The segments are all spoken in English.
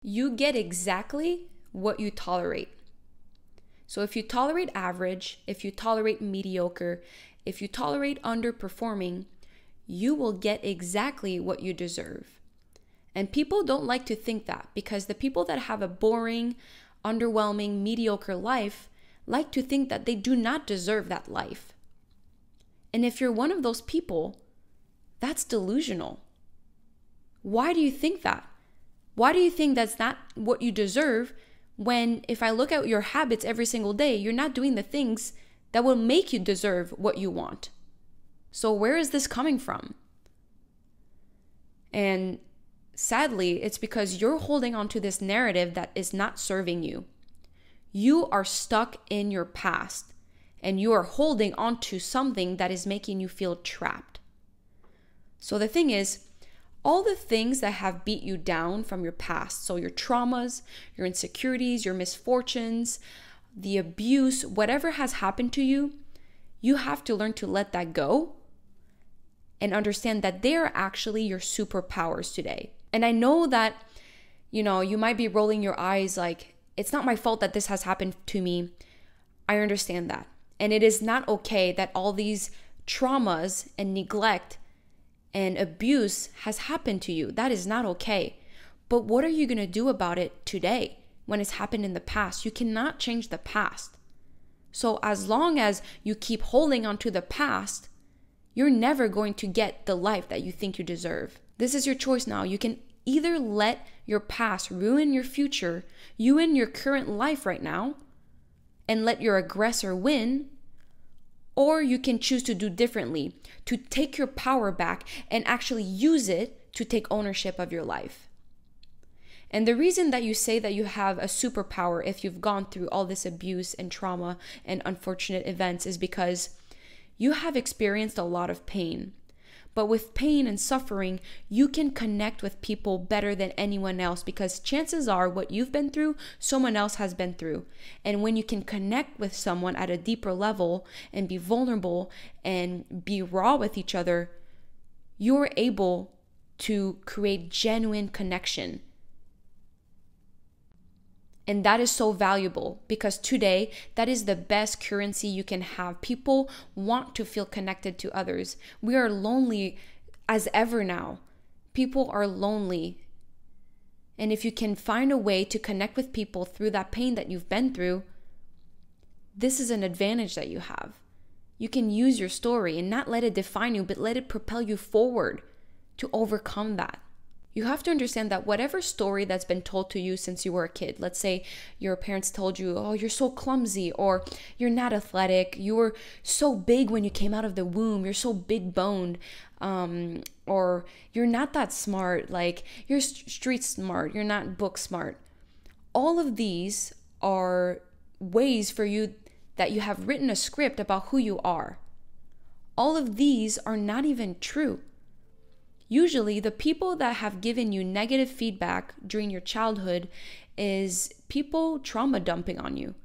You get exactly what you tolerate. So if you tolerate average, if you tolerate mediocre, if you tolerate underperforming, you will get exactly what you deserve. And people don't like to think that, because the people that have a boring, underwhelming, mediocre life like to think that they do not deserve that life. And if you're one of those people, that's delusional. Why do you think that? Why do you think that's not what you deserve when, if I look at your habits every single day, you're not doing the things that will make you deserve what you want? So where is this coming from? And sadly, it's because you're holding on to this narrative that is not serving you. You are stuck in your past, and you are holding on to something that is making you feel trapped. So the thing is, all the things that have beat you down from your past, so your traumas, your insecurities, your misfortunes, the abuse, whatever has happened to you, you have to learn to let that go and understand that they are actually your superpowers today. And I know that, you might be rolling your eyes like, it's not my fault that this has happened to me. I understand that. And it is not okay that all these traumas and neglect and abuse has happened to you. That is not okay. But what are you going to do about it today when it's happened in the past? You cannot change the past. So as long as you keep holding on to the past, you're never going to get the life that you think you deserve. This is your choice now. You can either let your past ruin your future, you in your current life right now, and let your aggressor win, or you can choose to do differently, to take your power back and actually use it to take ownership of your life. And the reason that you say that you have a superpower if you've gone through all this abuse and trauma and unfortunate events is because you have experienced a lot of pain. But with pain and suffering, you can connect with people better than anyone else, because chances are what you've been through, someone else has been through. And when you can connect with someone at a deeper level and be vulnerable and be raw with each other, you're able to create genuine connection. And that is so valuable, because today, that is the best currency you can have. People want to feel connected to others. We are lonely as ever now. People are lonely. And if you can find a way to connect with people through that pain that you've been through, this is an advantage that you have. You can use your story and not let it define you, but let it propel you forward to overcome that. You have to understand that whatever story that's been told to you since you were a kid, let's say your parents told you, oh, you're so clumsy, or you're not athletic, you were so big when you came out of the womb, you're so big boned, or you're not that smart, like you're street smart, you're not book smart. All of these are ways for you that you have written a script about who you are. All of these are not even true. Usually, the people that have given you negative feedback during your childhood is people trauma dumping on you.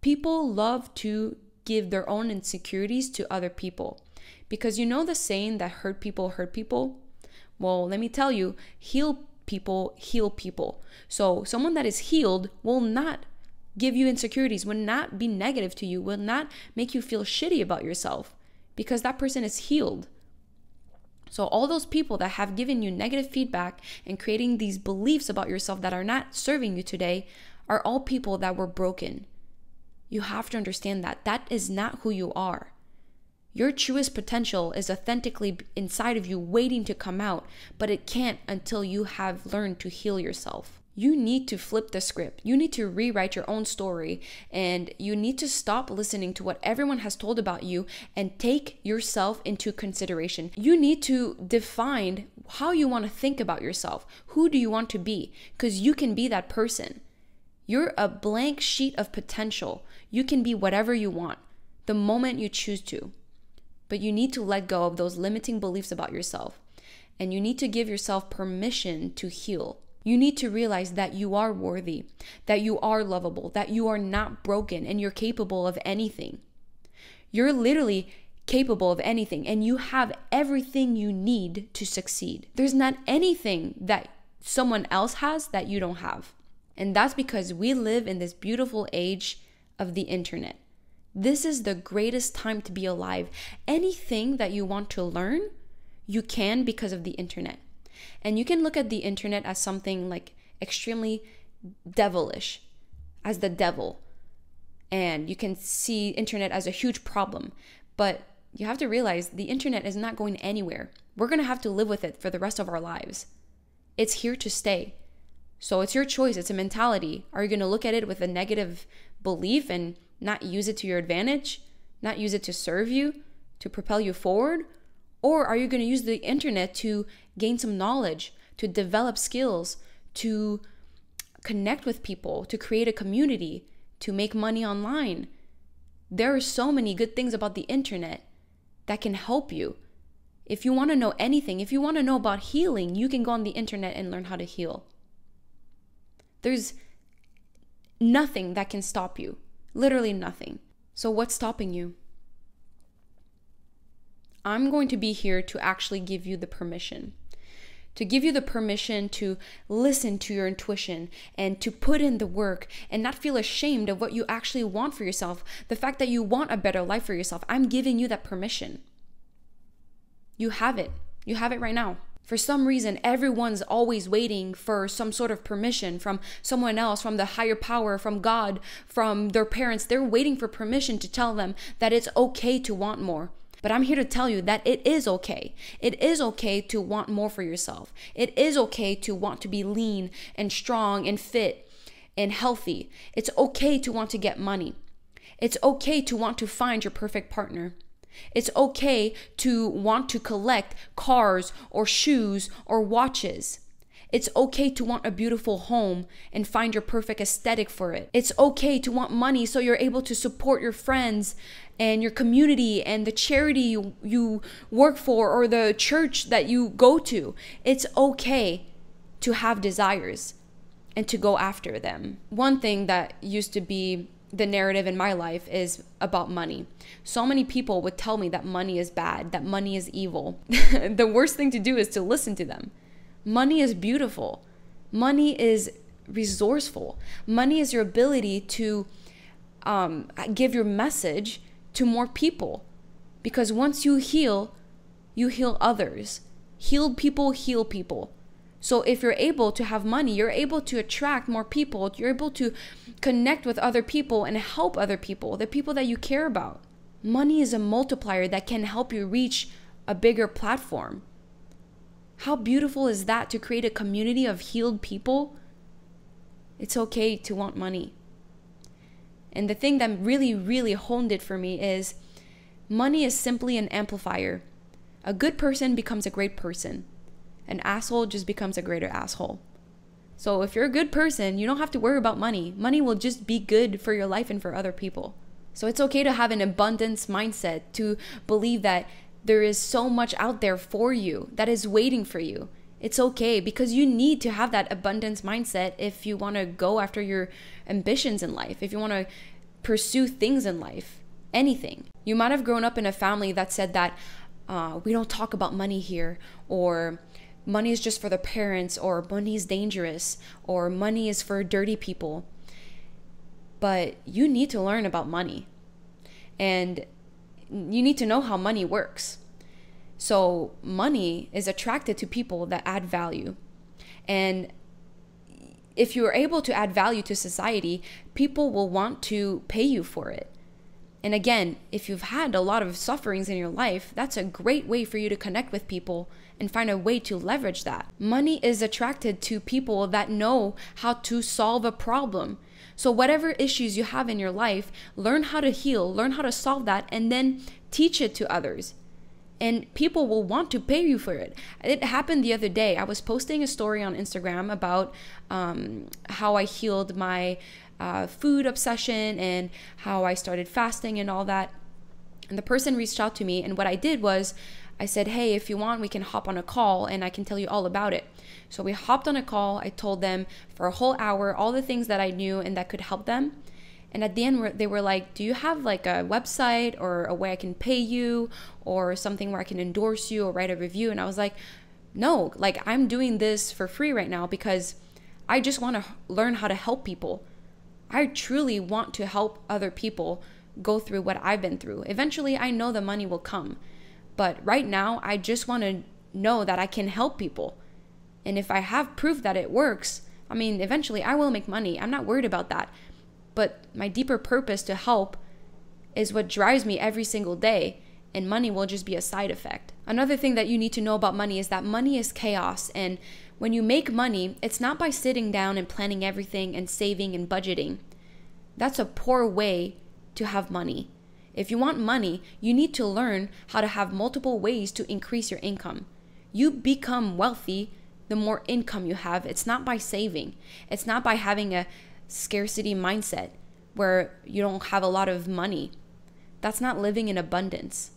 People love to give their own insecurities to other people. Because you know the saying that hurt people hurt people? Well, let me tell you, heal people heal people. So someone that is healed will not give you insecurities, will not be negative to you, will not make you feel shitty about yourself, because that person is healed. So all those people that have given you negative feedback and creating these beliefs about yourself that are not serving you today are all people that were broken. You have to understand that that is not who you are. Your truest potential is authentically inside of you, waiting to come out, but it can't until you have learned to heal yourself. You need to flip the script. You need to rewrite your own story, and you need to stop listening to what everyone has told about you and take yourself into consideration. You need to define how you want to think about yourself. Who do you want to be? Because you can be that person. You're a blank sheet of potential. You can be whatever you want the moment you choose to. But you need to let go of those limiting beliefs about yourself, and you need to give yourself permission to heal. You need to realize that you are worthy, that you are lovable, that you are not broken, and you're capable of anything. You're literally capable of anything, and you have everything you need to succeed. There's not anything that someone else has that you don't have. And that's because we live in this beautiful age of the internet. This is the greatest time to be alive. Anything that you want to learn, you can because of the internet. And you can look at the internet as something like extremely devilish, as the devil. And you can see internet as a huge problem. But you have to realize the internet is not going anywhere. We're going to have to live with it for the rest of our lives. It's here to stay. So it's your choice. It's a mentality. Are you going to look at it with a negative belief and not use it to your advantage? Not use it to serve you, to propel you forward? Or are you going to use the internet to gain some knowledge, to develop skills, to connect with people, to create a community, to make money online? There are so many good things about the internet that can help you. If you want to know anything, if you want to know about healing, you can go on the internet and learn how to heal. There's nothing that can stop you. Literally nothing. So what's stopping you? I'm going to be here to actually give you the permission. To give you the permission to listen to your intuition and to put in the work and not feel ashamed of what you actually want for yourself. The fact that you want a better life for yourself. I'm giving you that permission. You have it. You have it right now. For some reason, everyone's always waiting for some sort of permission from someone else, from the higher power, from God, from their parents. They're waiting for permission to tell them that it's okay to want more. But I'm here to tell you that it is okay. It is okay to want more for yourself. It is okay to want to be lean and strong and fit and healthy. It's okay to want to get money. It's okay to want to find your perfect partner. It's okay to want to collect cars or shoes or watches. It's okay to want a beautiful home and find your perfect aesthetic for it. It's okay to want money so you're able to support your friends and your community and the charity you work for or the church that you go to. It's okay to have desires and to go after them. One thing that used to be the narrative in my life is about money. So many people would tell me that money is bad, that money is evil. The worst thing to do is to listen to them. Money is beautiful. Money is resourceful. Money is your ability to give your message to more people. Because once you heal others. Healed people heal people. So if you're able to have money, you're able to attract more people. You're able to connect with other people and help other people, the people that you care about. Money is a multiplier that can help you reach a bigger platform. How beautiful is that, to create a community of healed people? It's okay to want money. And the thing that really, really honed it for me is money is simply an amplifier. A good person becomes a great person. An asshole just becomes a greater asshole. So if you're a good person, you don't have to worry about money. Money will just be good for your life and for other people. So it's okay to have an abundance mindset, to believe that there is so much out there for you that is waiting for you. It's okay, because you need to have that abundance mindset if you want to go after your ambitions in life, if you want to pursue things in life, anything. You might have grown up in a family that said that we don't talk about money here, or money is just for the parents, or money is dangerous, or money is for dirty people. But you need to learn about money, and you need to know how money works. So money is attracted to people that add value. And if you are able to add value to society, people will want to pay you for it. And again, if you've had a lot of sufferings in your life, that's a great way for you to connect with people and find a way to leverage that. Money is attracted to people that know how to solve a problem. So whatever issues you have in your life, learn how to heal, learn how to solve that, and then teach it to others. And people will want to pay you for it. It happened the other day. I was posting a story on Instagram about how I healed my food obsession and how I started fasting and all that. And the person reached out to me, and what I did was I said, hey, if you want, we can hop on a call and I can tell you all about it. So we hopped on a call. I told them for a whole hour all the things that I knew and that could help them. And at the end, they were like, do you have like a website or a way I can pay you or something where I can endorse you or write a review? And I was like, No, like I'm doing this for free right now because I just want to learn how to help people. I truly want to help other people go through what I've been through. Eventually, I know the money will come. But right now, I just want to know that I can help people. And if I have proof that it works, I mean, eventually I will make money. I'm not worried about that. But my deeper purpose to help is what drives me every single day. And money will just be a side effect. Another thing that you need to know about money is that money is chaos. And when you make money, it's not by sitting down and planning everything and saving and budgeting. That's a poor way to have money. If you want money, you need to learn how to have multiple ways to increase your income. You become wealthy the more income you have. It's not by saving. It's not by having a scarcity mindset where you don't have a lot of money. That's not living in abundance.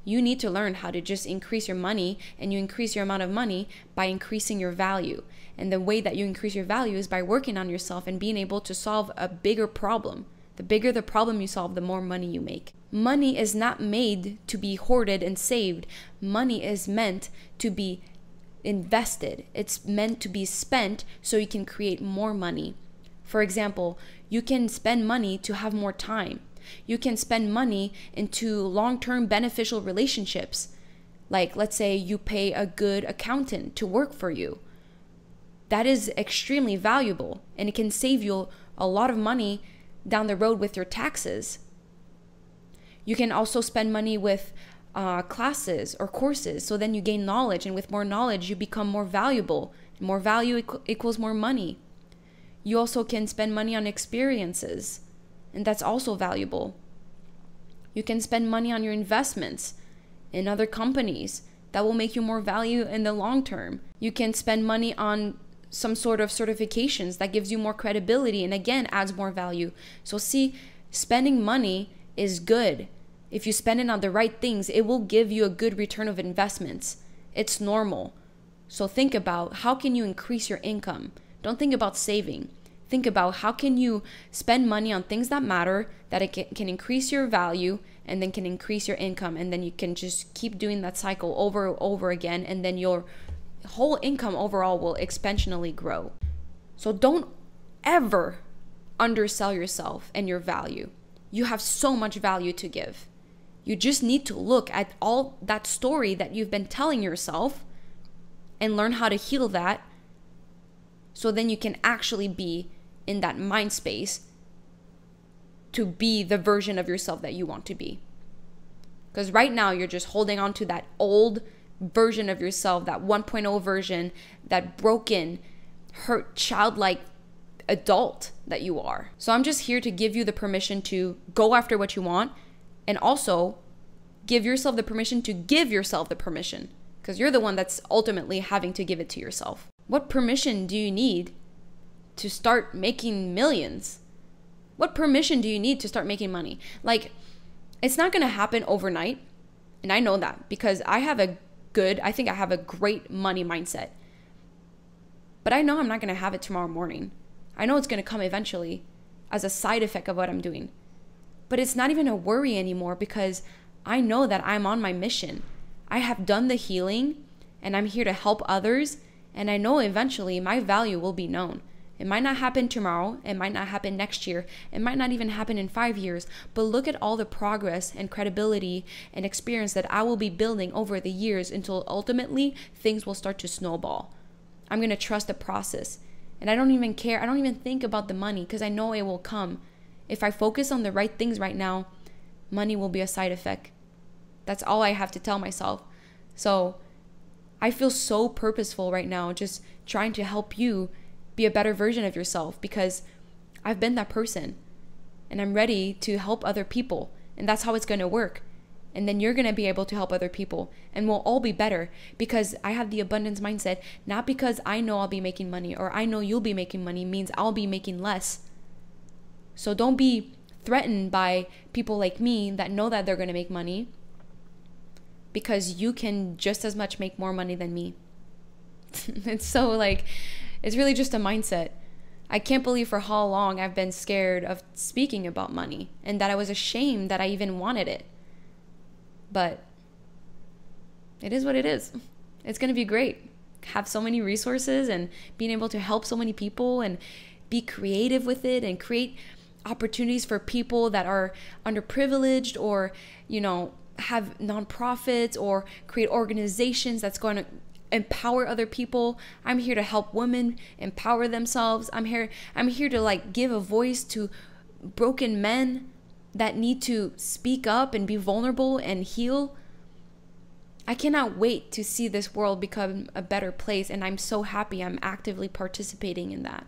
You need to learn how to just increase your money, and you increase your amount of money by increasing your value. And the way that you increase your value is by working on yourself and being able to solve a bigger problem. The bigger the problem you solve, the more money you make. Money is not made to be hoarded and saved. Money is meant to be invested. It's meant to be spent so you can create more money. For example, you can spend money to have more time. You can spend money into long-term beneficial relationships. Like, let's say you pay a good accountant to work for you. That is extremely valuable, and it can save you a lot of money down the road with your taxes. You can also spend money with classes or courses, so then you gain knowledge, and with more knowledge, you become more valuable. More value equals more money. You also can spend money on experiences, and that's also valuable. You can spend money on your investments in other companies that will make you more value in the long term. You can spend money on some sort of certifications that gives you more credibility and again adds more value. So see, spending money is good. If you spend it on the right things, it will give you a good return of investments. It's normal. So think about how can you increase your income. Don't think about saving. Think about how can you spend money on things that matter, that it can increase your value and then can increase your income. And then you can just keep doing that cycle over and over again. And then your whole income overall will exponentially grow. So don't ever undersell yourself and your value. You have so much value to give. You just need to look at all that story that you've been telling yourself and learn how to heal that. So then you can actually be in that mind space to be the version of yourself that you want to be. Because right now you're just holding on to that old version of yourself, that 1.0 version, that broken, hurt, childlike adult that you are. So I'm just here to give you the permission to go after what you want, and also give yourself the permission to give yourself the permission, because you're the one that's ultimately having to give it to yourself. What permission do you need to start making millions? What permission do you need to start making money? Like, it's not going to happen overnight. And I know that because I think I have a great money mindset. But I know I'm not going to have it tomorrow morning. I know it's going to come eventually as a side effect of what I'm doing. But it's not even a worry anymore because I know that I'm on my mission. I have done the healing and I'm here to help others. And I know eventually my value will be known. It might not happen tomorrow. It might not happen next year. It might not even happen in 5 years. But look at all the progress and credibility and experience that I will be building over the years until ultimately things will start to snowball. I'm going to trust the process. And I don't even care. I don't even think about the money because I know it will come. If I focus on the right things right now, money will be a side effect. That's all I have to tell myself. So I feel so purposeful right now, just trying to help you be a better version of yourself because I've been that person and I'm ready to help other people. And that's how it's going to work. And then you're going to be able to help other people and we'll all be better because I have the abundance mindset, not because I know I'll be making money or I know you'll be making money means I'll be making less. So don't be threatened by people like me that know that they're going to make money because you can just as much make more money than me. It's really just a mindset. I can't believe for how long I've been scared of speaking about money and that I was ashamed that I even wanted it. But it is what it is. It's going to be great. have so many resources and being able to help so many people and be creative with it and create opportunities for people that are underprivileged, or, you know, have nonprofits or create organizations that's going to empower other people. I'm here to help women empower themselves. I'm here to like give a voice to broken men that need to speak up and be vulnerable and heal. I cannot wait to see this world become a better place, and I'm so happy I'm actively participating in that.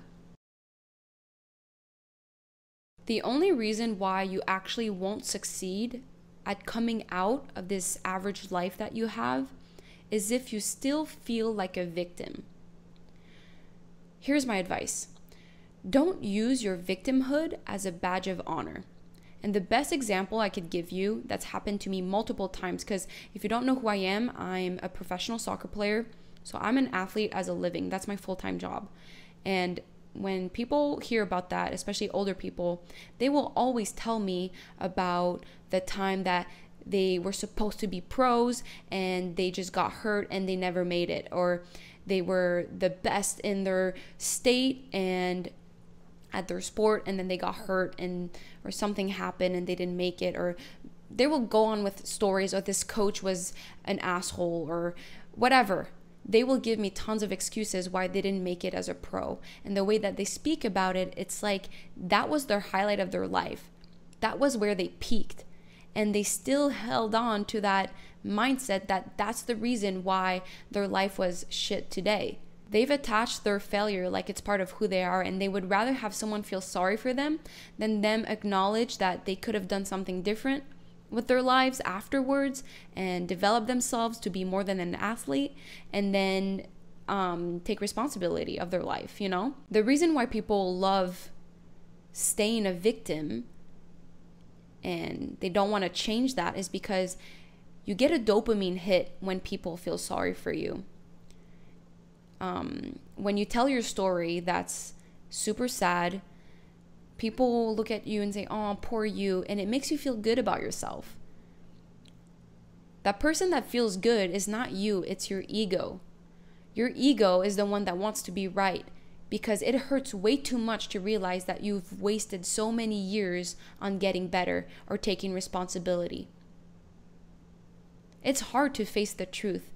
The only reason why you actually won't succeed at coming out of this average life that you have is if you still feel like a victim. Here's my advice. Don't use your victimhood as a badge of honor. And the best example I could give you that's happened to me multiple times, because if you don't know who I am, I'm a professional soccer player. So I'm an athlete as a living. That's my full-time job. And when people hear about that, especially older people, they will always tell me about the time that they were supposed to be pros and they just got hurt and they never made it, or they were the best in their state and at their sport and then they got hurt and or something happened and they didn't make it, or they will go on with stories of this coach was an asshole or whatever. They will give me tons of excuses why they didn't make it as a pro. And the way that they speak about it, it's like that was their highlight of their life. That was where they peaked. And they still held on to that mindset that that's the reason why their life was shit today. They've attached their failure like it's part of who they are, and they would rather have someone feel sorry for them than them acknowledge that they could have done something different with their lives afterwards and develop themselves to be more than an athlete, and then take responsibility of their life, you know? The reason why people love staying a victim and they don't want to change that is because you get a dopamine hit when people feel sorry for you. When you tell your story that's super sad, people look at you and say, oh, poor you, and it makes you feel good about yourself. That person that feels good is not you, it's your ego. Your ego is the one that wants to be right, because it hurts way too much to realize that you've wasted so many years on getting better or taking responsibility. It's hard to face the truth.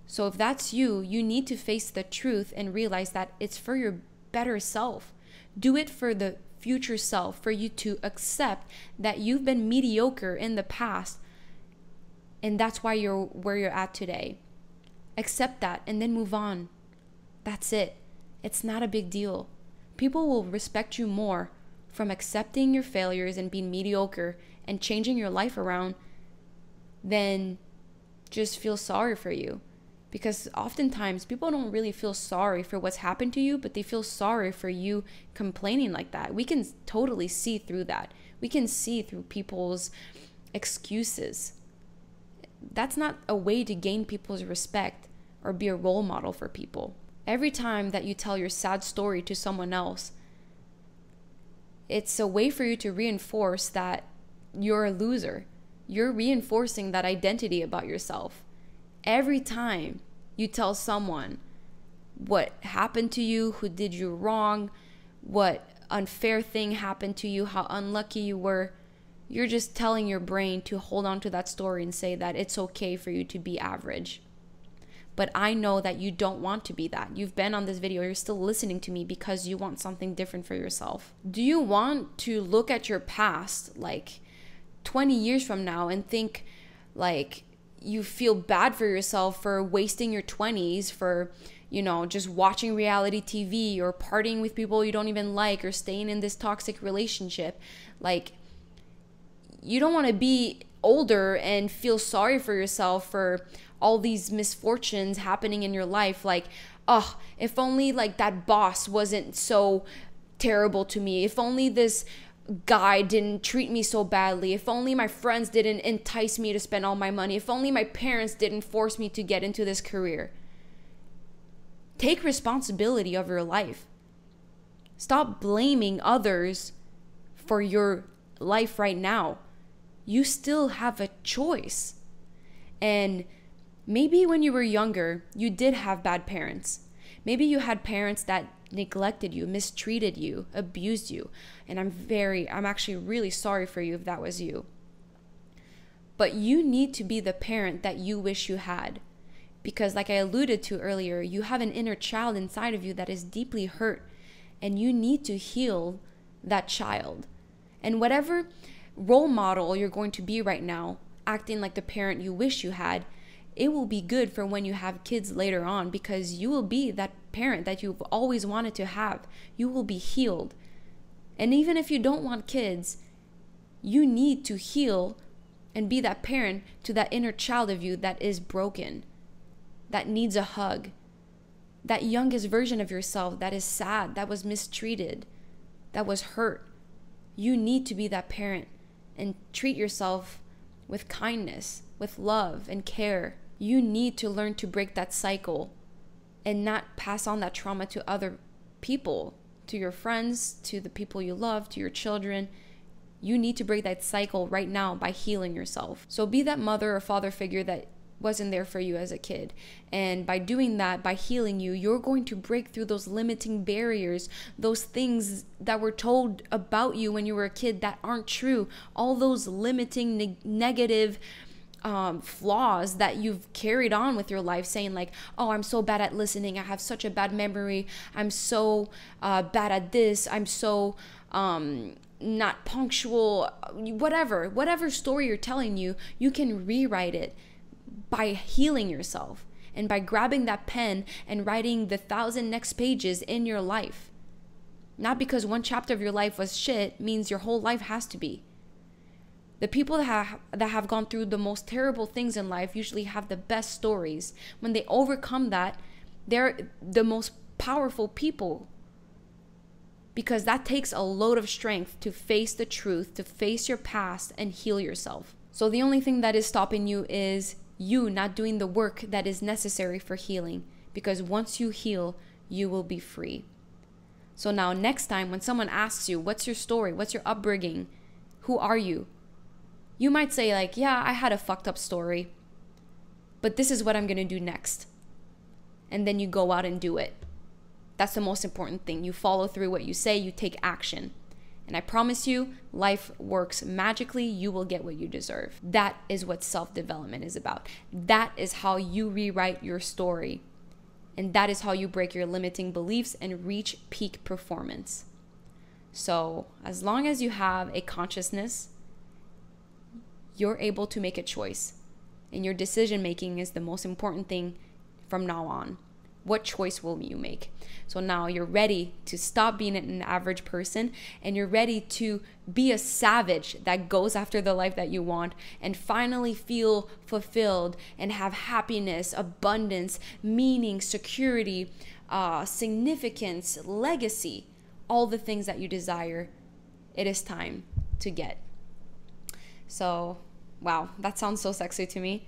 So if that's you, you need to face the truth and realize that it's for your better self. Do it for the future self, for you to accept that you've been mediocre in the past and that's why you're where you're at today. Accept that and then move on. That's it. It's not a big deal. People will respect you more from accepting your failures and being mediocre and changing your life around than just feel sorry for you. Because oftentimes people don't really feel sorry for what's happened to you, but they feel sorry for you complaining like that. We can totally see through that. We can see through people's excuses. That's not a way to gain people's respect or be a role model for people. Every time that you tell your sad story to someone else, it's a way for you to reinforce that you're a loser. You're reinforcing that identity about yourself. Every time you tell someone what happened to you, who did you wrong, what unfair thing happened to you, how unlucky you were, you're just telling your brain to hold on to that story and say that it's okay for you to be average. But I know that you don't want to be that. You've been on this video, you're still listening to me because you want something different for yourself. Do you want to look at your past like 20 years from now and think like you feel bad for yourself for wasting your 20s, for, you know, just watching reality TV or partying with people you don't even like or staying in this toxic relationship? Like, you don't want to be older and feel sorry for yourself for all these misfortunes happening in your life. Like, oh, if only like that boss wasn't so terrible to me. If only this guy didn't treat me so badly. If only my friends didn't entice me to spend all my money. If only my parents didn't force me to get into this career. Take responsibility of your life. Stop blaming others for your life right now. You still have a choice. And Maybe when you were younger, you did have bad parents. Maybe you had parents that neglected you, mistreated you, abused you. And I'm actually really sorry for you if that was you. But you need to be the parent that you wish you had. Because like I alluded to earlier, you have an inner child inside of you that is deeply hurt, and you need to heal that child. And whatever role model you're going to be right now, acting like the parent you wish you had, it will be good for when you have kids later on, because you will be that parent that you've always wanted to have. You will be healed. And even if you don't want kids, you need to heal and be that parent to that inner child of you that is broken, that needs a hug, that youngest version of yourself that is sad, that was mistreated, that was hurt. You need to be that parent and treat yourself with kindness, with love and care. You need to learn to break that cycle and not pass on that trauma to other people, to your friends, to the people you love, to your children. You need to break that cycle right now by healing yourself. So be that mother or father figure that wasn't there for you as a kid. And by doing that, by healing you, you're going to break through those limiting barriers, those things that were told about you when you were a kid that aren't true, all those limiting negative flaws that you've carried on with your life, saying like, oh, I'm so bad at listening, I have such a bad memory, I'm so bad at this, I'm so not punctual, whatever story you're telling you, you can rewrite it by healing yourself and by grabbing that pen and writing the 1,000 next pages in your life. Not because one chapter of your life was shit means your whole life has to be. The people that have gone through the most terrible things in life usually have the best stories. When they overcome that, they're the most powerful people, because that takes a load of strength to face the truth, to face your past and heal yourself. So the only thing that is stopping you is you not doing the work that is necessary for healing, because once you heal, you will be free. So now next time when someone asks you, what's your story? What's your upbringing? Who are you? You might say like, yeah, I had a fucked up story, but this is what I'm going to do next. And then you go out and do it. That's the most important thing. You follow through what you say, you take action. And I promise you, life works magically. You will get what you deserve. That is what self-development is about. That is how you rewrite your story. And that is how you break your limiting beliefs and reach peak performance. So as long as you have a consciousness, you're able to make a choice. And your decision making is the most important thing from now on. What choice will you make? So now you're ready to stop being an average person, and you're ready to be a savage that goes after the life that you want and finally feel fulfilled and have happiness, abundance, meaning, security, significance, legacy, all the things that you desire. It is time to get. So, wow, that sounds so sexy to me.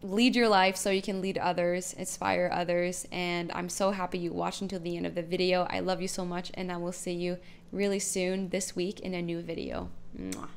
Lead your life so you can lead others, inspire others, and I'm so happy you watched until the end of the video. I love you so much, and I will see you really soon this week in a new video. Mwah.